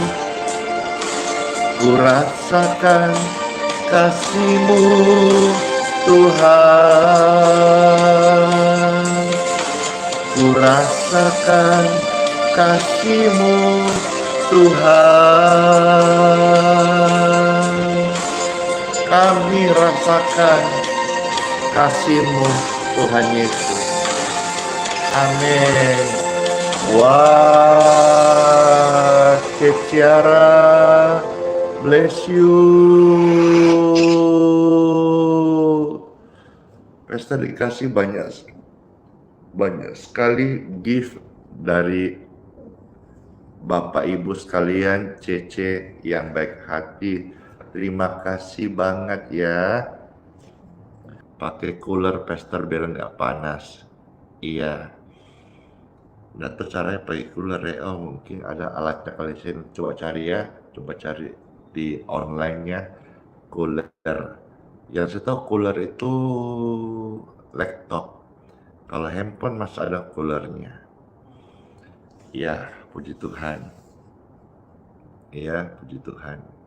ku rasakan kasih-Mu, Tuhan. Ku rasakan kasih-Mu, Tuhan. Kami rasakan kasih-Mu, Tuhan Yesus. Amin. Wah, Ciara, bless you. Pesta dikasih banyak sekali gift dari Bapak Ibu sekalian, Cece yang baik hati. Terima kasih banget ya. Pakai cooler Pastor biar nggak panas. Iya. Nggak tahu caranya pakai cooler ya. Oh, mungkin ada alatnya kali, saya coba cari ya. Coba cari di online-nya cooler. Yang saya tahu cooler itu laptop. Kalau handphone masih ada coolernya. Ya, puji Tuhan. Ya, puji Tuhan.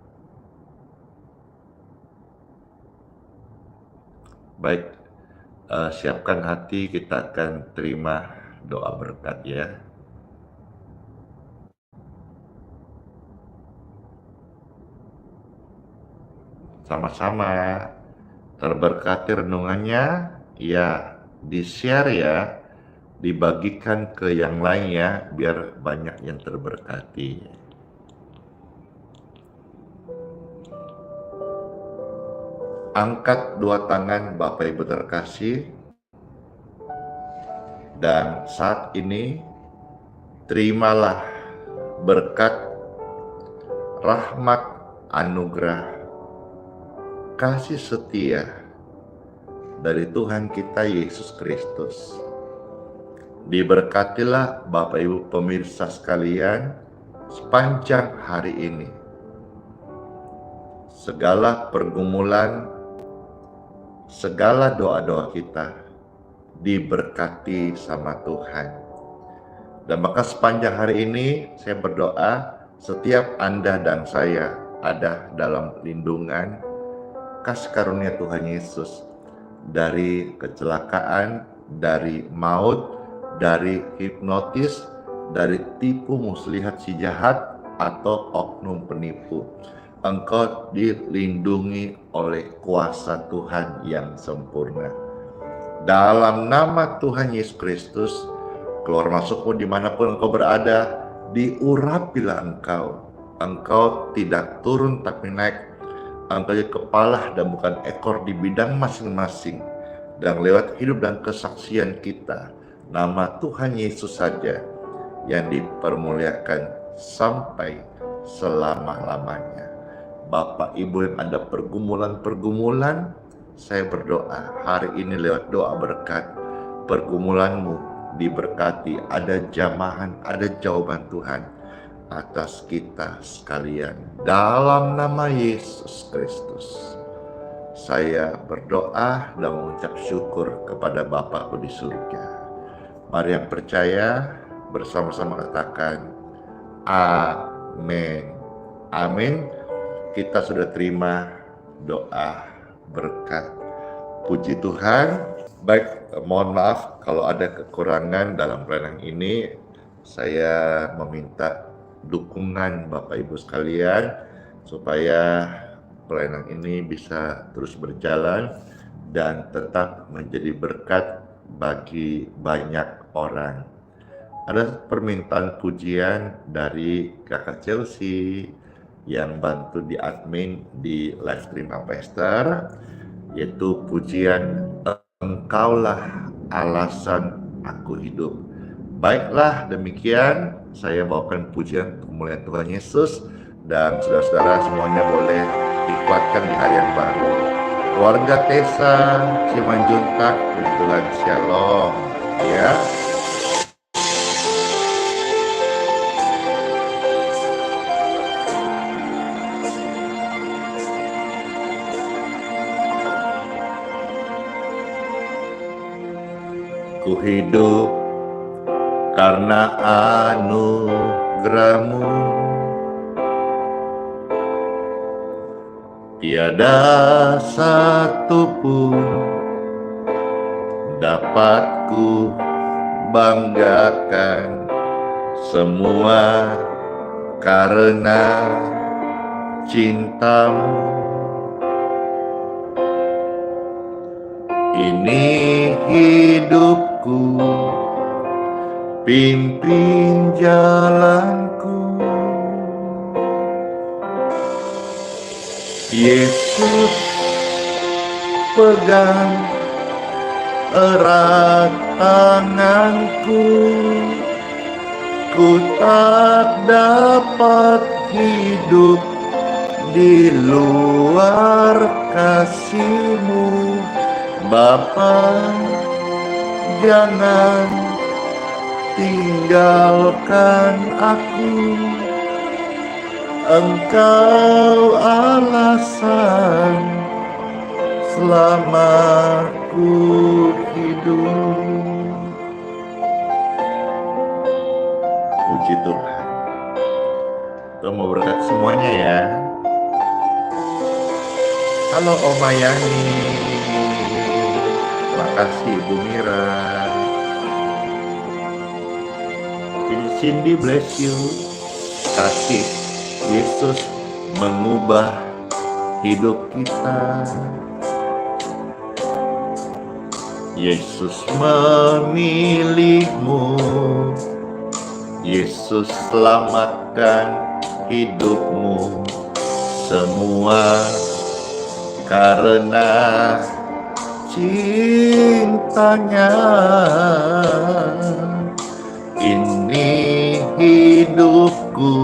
Baik, siapkan hati, kita akan terima doa berkat ya. Sama-sama, terberkati renungannya, ya di-share ya, dibagikan ke yang lain ya, biar banyak yang terberkati. Angkat dua tangan Bapak Ibu terkasih, dan saat ini terimalah berkat, rahmat, anugerah, kasih setia dari Tuhan kita Yesus Kristus. Diberkatilah Bapak Ibu pemirsa sekalian sepanjang hari ini. Segala pergumulan, segala doa-doa kita diberkati sama Tuhan. Dan maka sepanjang hari ini saya berdoa setiap Anda dan saya ada dalam lindungan kasih karunia Tuhan Yesus, dari kecelakaan, dari maut, dari hipnotis, dari tipu muslihat si jahat atau oknum penipu. Engkau dilindungi oleh kuasa Tuhan yang sempurna. Dalam nama Tuhan Yesus Kristus, keluar masukmu dimanapun engkau berada, diurapilah engkau. Engkau tidak turun tapi naik. Engkau jadi kepala dan bukan ekor di bidang masing-masing. Dan lewat hidup dan kesaksian kita, nama Tuhan Yesus saja yang dipermuliakan sampai selama-lamanya. Bapak Ibu yang ada pergumulan-pergumulan, saya berdoa hari ini lewat doa berkat, pergumulanmu diberkati, ada jamahan, ada jawaban Tuhan atas kita sekalian. Dalam nama Yesus Kristus, saya berdoa dan mengucap syukur kepada Bapakku di surga. Mari yang percaya bersama-sama katakan amin. Amin. Kita sudah terima doa berkat. Puji Tuhan. Baik, mohon maaf kalau ada kekurangan dalam pelayanan ini. Saya meminta dukungan Bapak Ibu sekalian supaya pelayanan ini bisa terus berjalan dan tetap menjadi berkat bagi banyak orang. Ada permintaan pujian dari Kakak Chelsea, yang bantu di admin di live stream Pastor, yaitu pujian Engkaulah alasan aku hidup. Baiklah, demikian saya bawakan pujian kemuliaan Tuhan Yesus, dan saudara-saudara semuanya boleh dikuatkan di hari yang baru. Keluarga Tesa, Cimanjuntak, Tuhan Shalom ya. Ku hidup karena anugerah-Mu, tiada satu pun dapat ku banggakan, semua karena cinta-Mu. Ini hidupku, pimpin jalanku. Yesus, pegang erat tanganku, ku tak dapat hidup di luar kasih-Mu. Bapa, jangan tinggalkan aku, Engkau alasan selama ku hidup. Puji Tuhan. Tuhan memberkati semuanya ya. Halo Oma Yani, makasih Ibu Mira. Cindy bless you. Kasih Yesus mengubah hidup kita. Yesus memilih-Mu, Yesus selamatkan hidup-Mu, semua karena cintanya. Ini hidupku,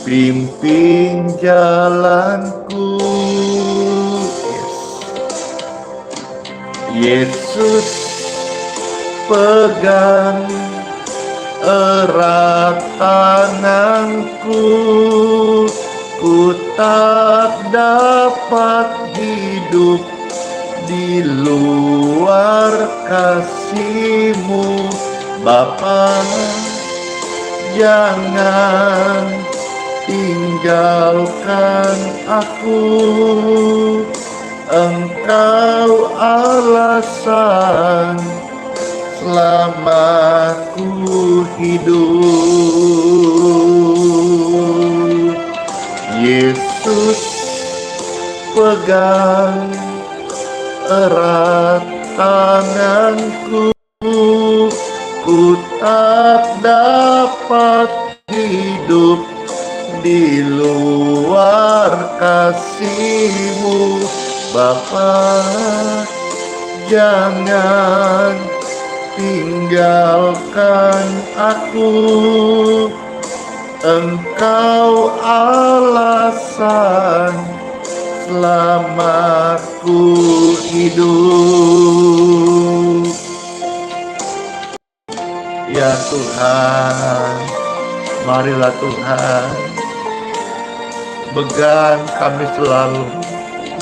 pimpin jalanku. Yesus, pegang erat tanganku, ku tak dapat hidup di luar kasih-Mu. Bapa, jangan tinggalkan aku, Engkau alasan selama ku hidup. Yesus, pegang erat tanganku, ku tak dapat hidup di luar kasih-Mu. Bapa, jangan tinggalkan aku, Engkau alasan selama ku hidup. Ya Tuhan, marilah Tuhan, pegang kami selalu,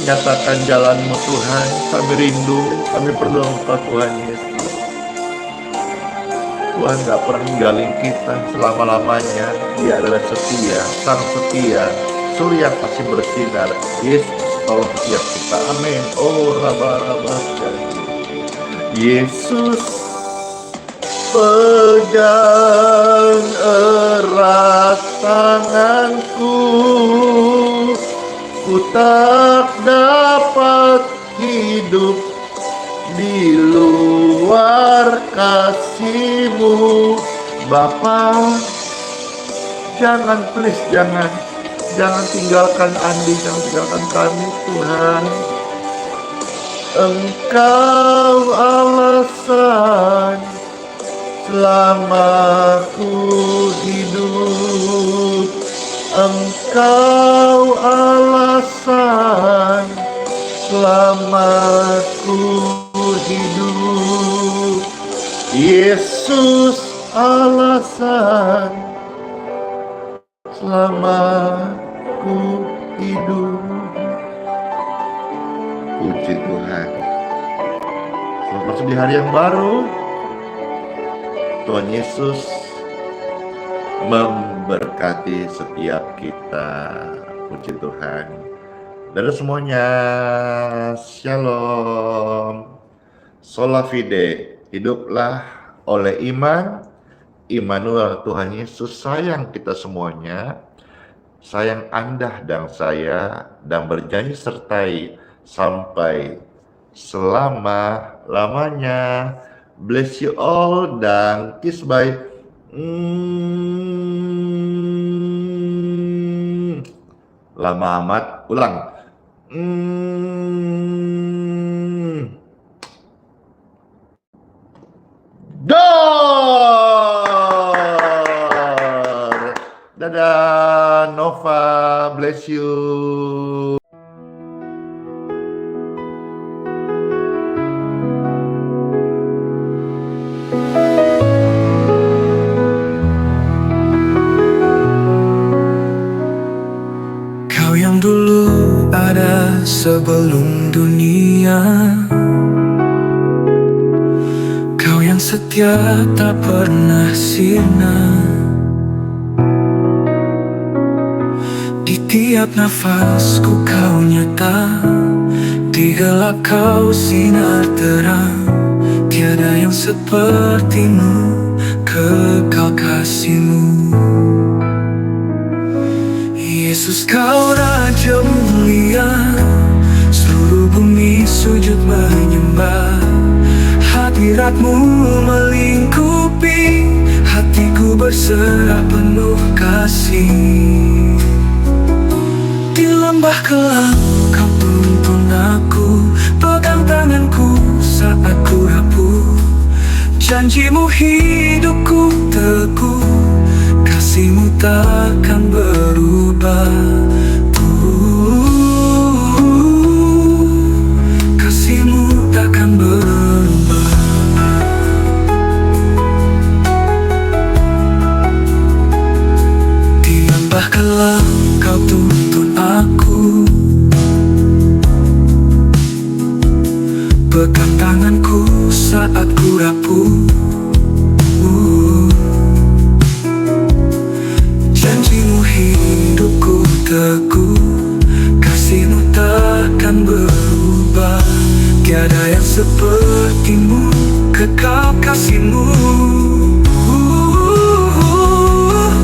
nyatakan jalan-Mu Tuhan. Kami rindu, kami perlu Engkau Tuhan Yesus. Tuhan gak pernah ninggalin kita selama-lamanya. Dia adalah setia, sang setia, surya pasti bersinar. Yesus tolong setiap kita, amin. Oh raba-raba, Yesus, pegang erat tanganku, ku tak dapat hidup di luar kasih-Mu. Bapa, Jangan, please, jangan tinggalkan Andi, jangan tinggalkan kami, Tuhan. Engkau alasan selama ku hidup. Engkau alasan selama ku hidup. Yesus alasan selama ku hidup. Puji Tuhan. Selamat masuk di hari yang baru. Tuhan Yesus memberkati setiap kita. Puji Tuhan. Dan semuanya, Shalom. Sola fide, hiduplah oleh iman. Immanuel, Tuhan Yesus sayang kita semuanya, sayang Anda dan saya, dan berjanji sertai sampai selama-lamanya. Bless you all dan kiss bye. Lama amat, ulang. Dor. Dadah, Nova, bless you. Kau yang dulu ada sebelum dunia, Kau yang setia tak pernah sirna. Di tiap nafasku Kau nyata, di gelap Kau sinar terang. Tiada yang sepertimu, kekal kasih-Mu. Yesus, Kau Raja mulia, seluruh bumi sujud menyembah. Hadirat-Mu melingkupi, hatiku berserah penuh kasih. Di lembah kelam Kau tuntun aku, pegang tanganku saat ku rapuh. Janji-Mu hidupku teguh, kasih-Mu takkan berubah. Kasih-Mu takkan berubah. Di lembah kelam Kau tuntun aku, pegang tanganku saat ku rapuh. Janji-Mu hidupku teguh, kasih-Mu takkan berubah. Tiada yang seperti-Mu, kekal kasih-Mu.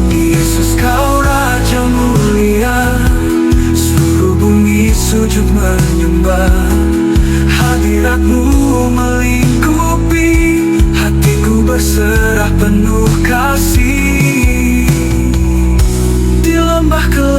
Yesus, Kau Raja mulia, seluruh bumi sujud menyembah. Hadirat-Mu melingkupi, hatiku berserah penuh kasih. Di lembah kelam